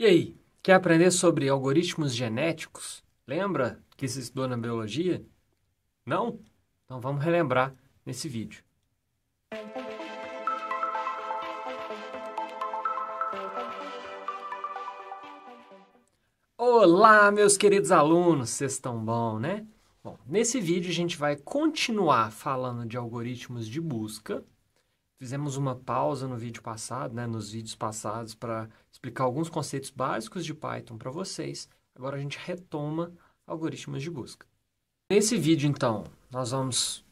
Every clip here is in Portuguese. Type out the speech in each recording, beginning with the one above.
E aí, quer aprender sobre algoritmos genéticos? Lembra que se estudou na biologia? Não? Então vamos relembrar nesse vídeo. Olá, meus queridos alunos, vocês estão bom, né? Bom, nesse vídeo a gente vai continuar falando de algoritmos de busca. Fizemos uma pausa no vídeo passado, né, nos vídeos passados, para explicar alguns conceitos básicos de Python para vocês. Agora a gente retoma algoritmos de busca. Nesse vídeo, então, nós vamos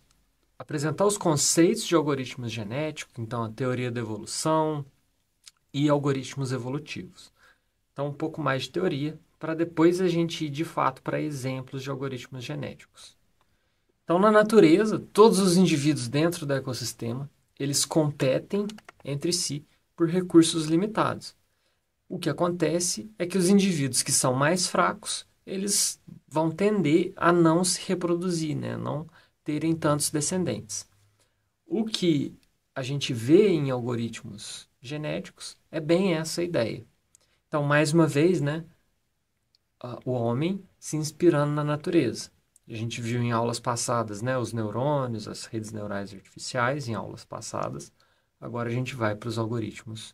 apresentar os conceitos de algoritmos genéticos, então a teoria da evolução e algoritmos evolutivos. Então, um pouco mais de teoria, para depois a gente ir de fato para exemplos de algoritmos genéticos. Então, na natureza, todos os indivíduos dentro do ecossistema, eles competem entre si por recursos limitados. O que acontece é que os indivíduos que são mais fracos, eles vão tender a não se reproduzir, né? Não terem tantos descendentes. O que a gente vê em algoritmos genéticos é bem essa ideia. Então, mais uma vez, né, o homem se inspirando na natureza. A gente viu em aulas passadas, né, os neurônios, as redes neurais artificiais, em aulas passadas. Agora a gente vai para os algoritmos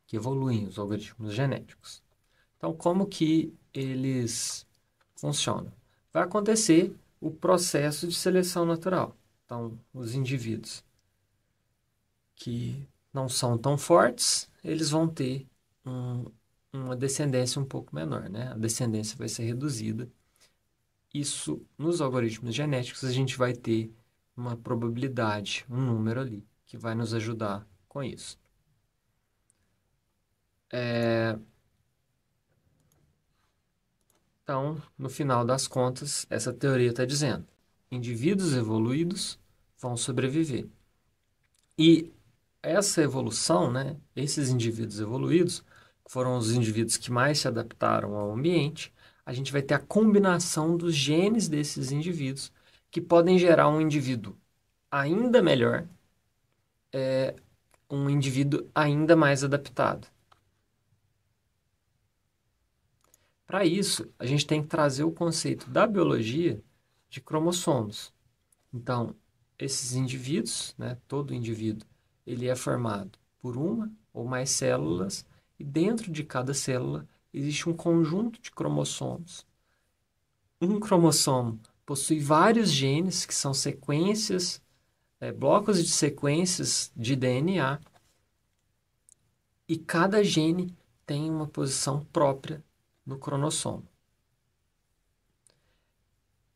que evoluem, os algoritmos genéticos. Então, como que eles funcionam? Vai acontecer o processo de seleção natural. Então, os indivíduos que não são tão fortes, eles vão ter uma descendência um pouco menor, né? A descendência vai ser reduzida. Isso, nos algoritmos genéticos, a gente vai ter uma probabilidade, um número ali, que vai nos ajudar com isso. Então, no final das contas, essa teoria está dizendo: indivíduos evoluídos vão sobreviver. E essa evolução, né, esses indivíduos evoluídos, foram os indivíduos que mais se adaptaram ao ambiente, a gente vai ter a combinação dos genes desses indivíduos, que podem gerar um indivíduo ainda melhor, um indivíduo ainda mais adaptado. Para isso, a gente tem que trazer o conceito da biologia de cromossomos. Então, esses indivíduos, né, todo indivíduo, ele é formado por uma ou mais células e dentro de cada célula existe um conjunto de cromossomos. Um cromossomo possui vários genes que são sequências, blocos de sequências de DNA e cada gene tem uma posição própria no cromossomo.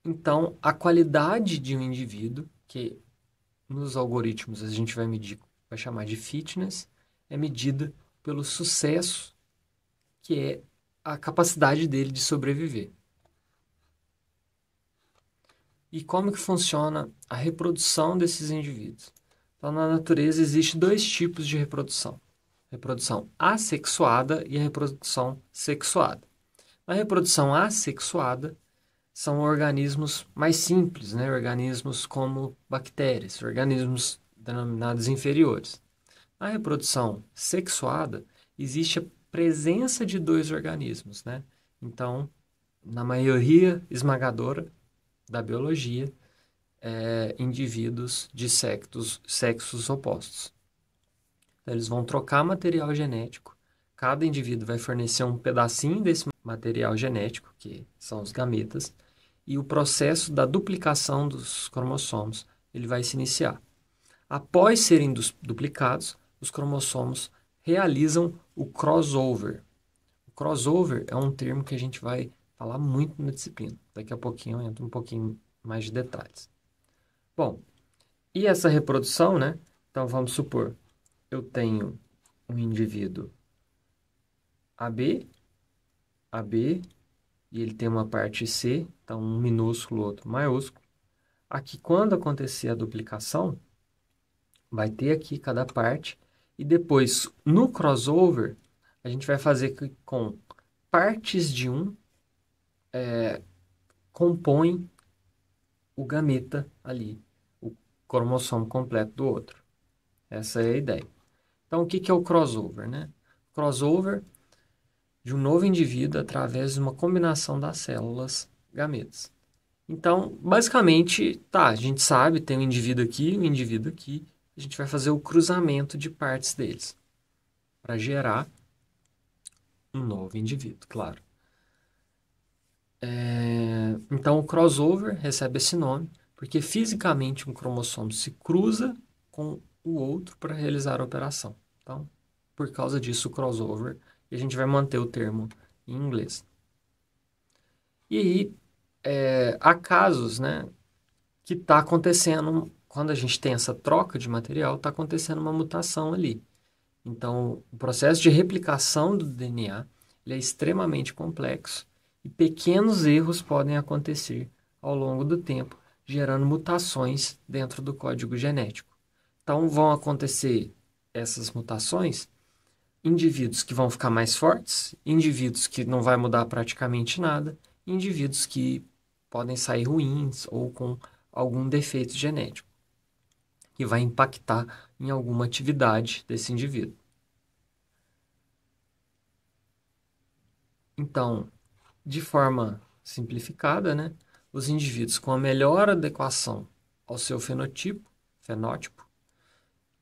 Então, a qualidade de um indivíduo, que nos algoritmos a gente vai medir, vai chamar de fitness, é medida pelo sucesso, que é a capacidade dele de sobreviver. E como que funciona a reprodução desses indivíduos? Então, na natureza existem dois tipos de reprodução: reprodução assexuada e a reprodução sexuada. A reprodução assexuada são organismos mais simples, né? Organismos como bactérias, organismos denominados inferiores. Na reprodução sexuada, existe a presença de dois organismos, né? Então, na maioria esmagadora da biologia, indivíduos de sexos opostos. Então, eles vão trocar material genético, cada indivíduo vai fornecer um pedacinho desse material genético, que são os gametas, e o processo da duplicação dos cromossomos ele vai se iniciar. Após serem duplicados, os cromossomos realizam o crossover. O crossover é um termo que a gente vai falar muito na disciplina. Daqui a pouquinho eu entro um pouquinho mais de detalhes. Bom, e essa reprodução, né? Então vamos supor, eu tenho um indivíduo AB, AB, e ele tem uma parte C, então um minúsculo, outro maiúsculo. Aqui, quando acontecer a duplicação, vai ter aqui cada parte, e depois, no crossover, a gente vai fazer com partes de um compõem o gameta ali, o cromossomo completo do outro. Essa é a ideia. Então, o que é o crossover, né? Crossover de um novo indivíduo através de uma combinação das células gametas. Então, basicamente, tá, a gente sabe, tem um indivíduo aqui, um indivíduo aqui, a gente vai fazer o cruzamento de partes deles para gerar um novo indivíduo, claro. Então, o crossover recebe esse nome porque fisicamente um cromossomo se cruza com o outro para realizar a operação. Então, por causa disso, o crossover, e a gente vai manter o termo em inglês. E aí, há casos, né, que está acontecendo, quando a gente tem essa troca de material, está acontecendo uma mutação ali. Então, o processo de replicação do DNA ele é extremamente complexo e pequenos erros podem acontecer ao longo do tempo, gerando mutações dentro do código genético. Então, vão acontecer essas mutações, indivíduos que vão ficar mais fortes, indivíduos que não vai mudar praticamente nada, indivíduos que podem sair ruins ou com algum defeito genético, que vai impactar em alguma atividade desse indivíduo. Então, de forma simplificada, né, os indivíduos com a melhor adequação ao seu fenótipo,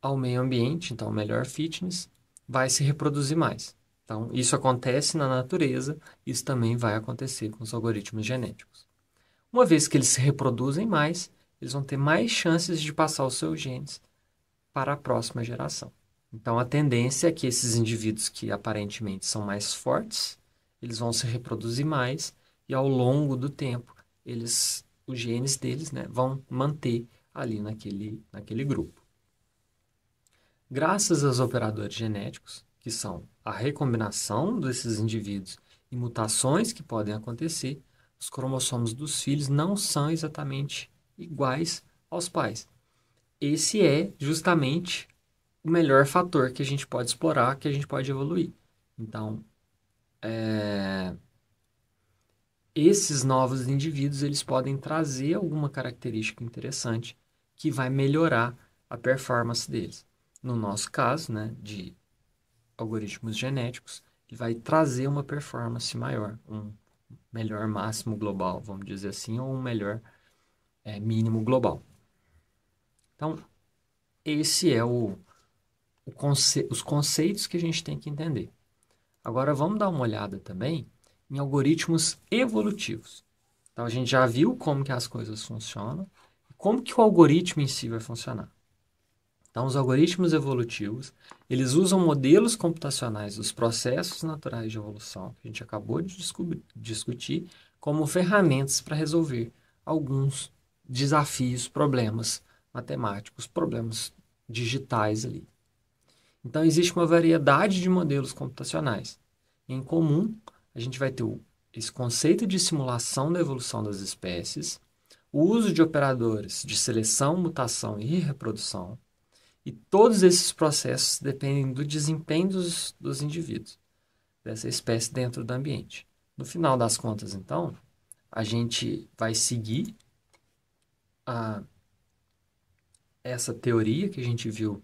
ao meio ambiente, então melhor fitness, vai se reproduzir mais. Então, isso acontece na natureza, isso também vai acontecer com os algoritmos genéticos. Uma vez que eles se reproduzem mais, eles vão ter mais chances de passar os seus genes para a próxima geração. Então, a tendência é que esses indivíduos que aparentemente são mais fortes, eles vão se reproduzir mais e ao longo do tempo, os genes deles, né, vão manter ali naquele grupo. Graças aos operadores genéticos, que são a recombinação desses indivíduos e mutações que podem acontecer, os cromossomos dos filhos não são exatamente iguais aos pais. Esse é justamente o melhor fator que a gente pode explorar, que a gente pode evoluir. Então, esses novos indivíduos, eles podem trazer alguma característica interessante que vai melhorar a performance deles. No nosso caso, né, de algoritmos genéticos, ele vai trazer uma performance maior, um melhor máximo global, vamos dizer assim, ou um melhor mínimo global. Então, esse é os conceitos que a gente tem que entender. Agora, vamos dar uma olhada também em algoritmos evolutivos. Então, a gente já viu como que as coisas funcionam, como que o algoritmo em si vai funcionar. Então, os algoritmos evolutivos, eles usam modelos computacionais dos processos naturais de evolução, que a gente acabou de discutir, como ferramentas para resolver alguns desafios, problemas matemáticos, problemas digitais ali. Então, existe uma variedade de modelos computacionais. Em comum, a gente vai ter esse conceito de simulação da evolução das espécies, o uso de operadores de seleção, mutação e reprodução, e todos esses processos dependem do desempenho dos indivíduos, dessa espécie dentro do ambiente. No final das contas, então, a gente vai seguir essa teoria que a gente viu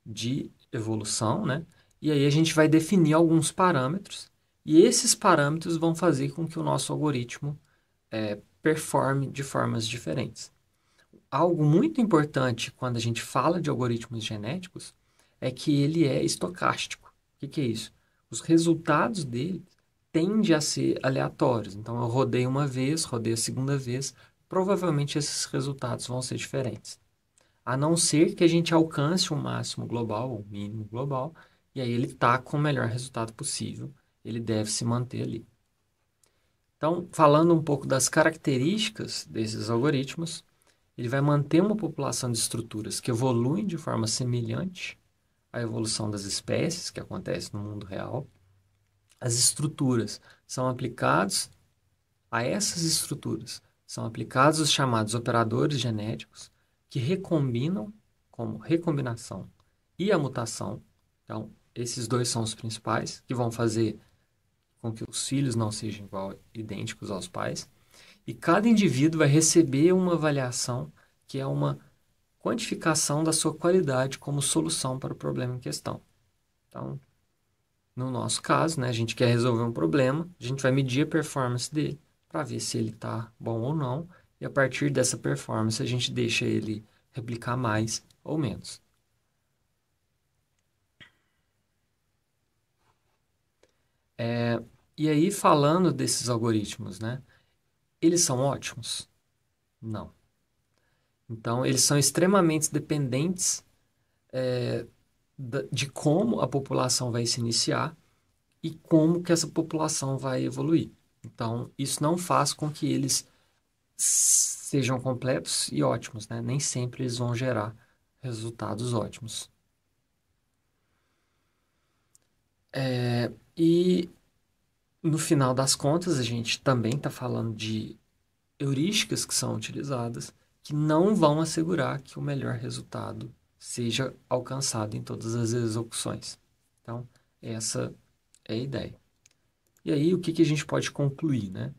de evolução, né? E aí a gente vai definir alguns parâmetros, e esses parâmetros vão fazer com que o nosso algoritmo performe de formas diferentes. Algo muito importante quando a gente fala de algoritmos genéticos é que ele é estocástico. O que é isso? Os resultados dele tendem a ser aleatórios. Então, eu rodei uma vez, rodei a segunda vez, provavelmente esses resultados vão ser diferentes. A não ser que a gente alcance um máximo global ou um mínimo global, e aí ele está com o melhor resultado possível, ele deve se manter ali. Então, falando um pouco das características desses algoritmos, ele vai manter uma população de estruturas que evoluem de forma semelhante à evolução das espécies, que acontece no mundo real. As estruturas são aplicados a essas estruturas, são aplicados os chamados operadores genéticos, que recombinam, como recombinação e a mutação. Então, esses dois são os principais, que vão fazer com que os filhos não sejam idênticos aos pais. E cada indivíduo vai receber uma avaliação que é uma quantificação da sua qualidade como solução para o problema em questão. Então, No nosso caso, né, a gente quer resolver um problema, a gente vai medir a performance dele para ver se ele está bom ou não, e a partir dessa performance a gente deixa ele replicar mais ou menos. E aí, falando desses algoritmos, né, eles são ótimos? Não. Então, eles são extremamente dependentes de como a população vai se iniciar e como que essa população vai evoluir. Então, isso não faz com que eles sejam completos e ótimos, né? Nem sempre eles vão gerar resultados ótimos. E no final das contas, a gente também está falando de heurísticas que são utilizadas que não vão assegurar que o melhor resultado seja alcançado em todas as execuções. Então, essa é a ideia. E aí, o que que a gente pode concluir, né?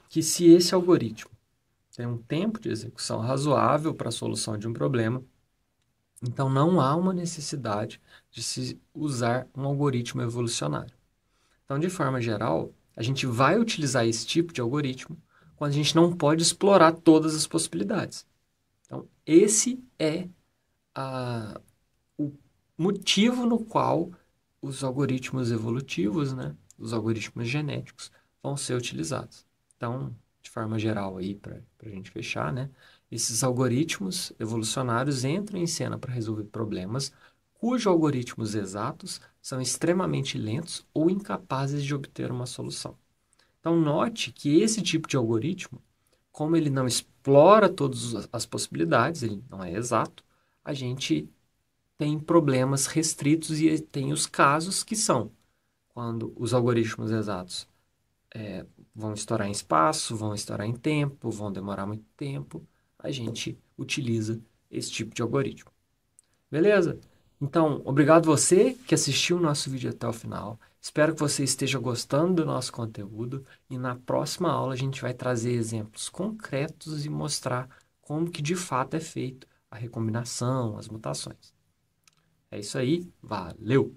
Que se esse algoritmo tem um tempo de execução razoável para a solução de um problema, então não há uma necessidade de se usar um algoritmo evolucionário. Então, de forma geral, a gente vai utilizar esse tipo de algoritmo quando a gente não pode explorar todas as possibilidades. Então, esse é o motivo no qual os algoritmos evolutivos, né, os algoritmos genéticos, vão ser utilizados. Então, de forma geral, aí para a gente fechar, né, esses algoritmos evolucionários entram em cena para resolver problemas cujos algoritmos exatos são extremamente lentos ou incapazes de obter uma solução. Então, note que esse tipo de algoritmo, como ele não explora todas as possibilidades, ele não é exato, a gente tem problemas restritos e tem os casos que são quando os algoritmos exatos vão estourar em espaço, vão estourar em tempo, vão demorar muito tempo, a gente utiliza esse tipo de algoritmo. Beleza? Então, obrigado você que assistiu o nosso vídeo até o final. Espero que você esteja gostando do nosso conteúdo e na próxima aula a gente vai trazer exemplos concretos e mostrar como que de fato é feito a recombinação, as mutações. É isso aí, valeu!